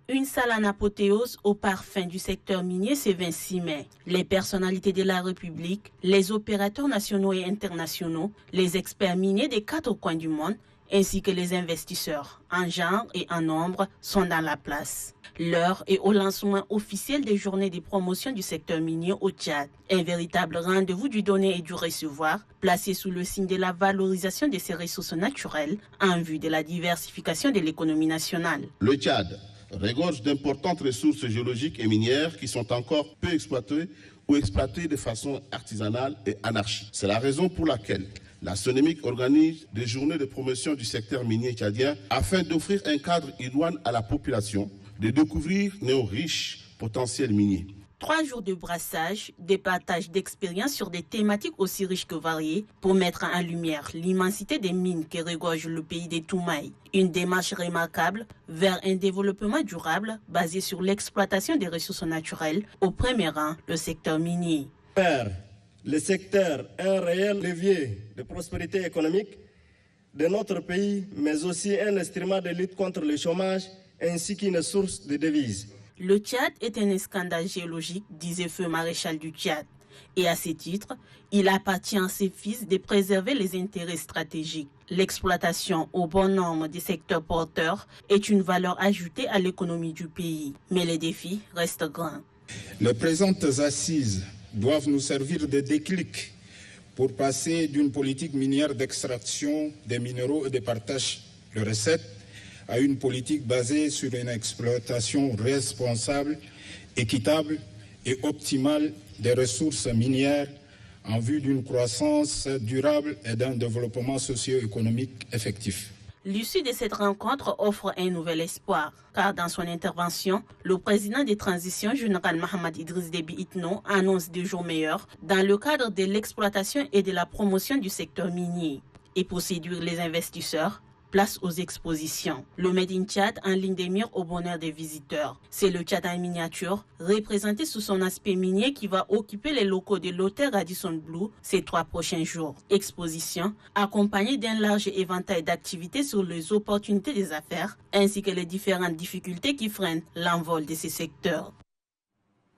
Une salle en apothéose au parfum du secteur minier ce 26 mai. Les personnalités de la République, les opérateurs nationaux et internationaux, les experts miniers des 4 coins du monde, ainsi que les investisseurs, en genre et en nombre, sont dans la place. L'heure est au lancement officiel des journées de promotion du secteur minier au Tchad. Un véritable rendez-vous du donner et du recevoir, placé sous le signe de la valorisation de ses ressources naturelles en vue de la diversification de l'économie nationale. Le Tchad regorge d'importantes ressources géologiques et minières qui sont encore peu exploitées ou exploitées de façon artisanale et anarchique. C'est la raison pour laquelle la SONEMIC organise des journées de promotion du secteur minier tchadien afin d'offrir un cadre idoine à la population, de découvrir nos riches potentiels miniers. 3 jours de brassage, des partages d'expériences sur des thématiques aussi riches que variées pour mettre en lumière l'immensité des mines qui regorgent le pays des Toumaï. Une démarche remarquable vers un développement durable basé sur l'exploitation des ressources naturelles, au premier rang le secteur minier. Faire le secteur un réel levier de prospérité économique de notre pays, mais aussi un instrument de lutte contre le chômage ainsi qu'une source de devises. Le Tchad est un scandale géologique, disait Feu Maréchal du Tchad. Et à ce titre, il appartient à ses fils de préserver les intérêts stratégiques. L'exploitation aux bonnes normes des secteurs porteurs est une valeur ajoutée à l'économie du pays. Mais les défis restent grands. Les présentes assises doivent nous servir de déclic pour passer d'une politique minière d'extraction des minéraux et de partage de recettes à une politique basée sur une exploitation responsable, équitable et optimale des ressources minières en vue d'une croissance durable et d'un développement socio-économique effectif. L'issue de cette rencontre offre un nouvel espoir, car dans son intervention, le président des transitions, général Mohamed Idriss Déby Itno, annonce des jours meilleurs dans le cadre de l'exploitation et de la promotion du secteur minier. Et pour séduire les investisseurs, place aux expositions. Le Made in Tchad en ligne des mire au bonheur des visiteurs. C'est le Tchad en miniature, représenté sous son aspect minier qui va occuper les locaux de l'hôtel Radisson Blu ces 3 prochains jours. Exposition accompagnée d'un large éventail d'activités sur les opportunités des affaires ainsi que les différentes difficultés qui freinent l'envol de ces secteurs.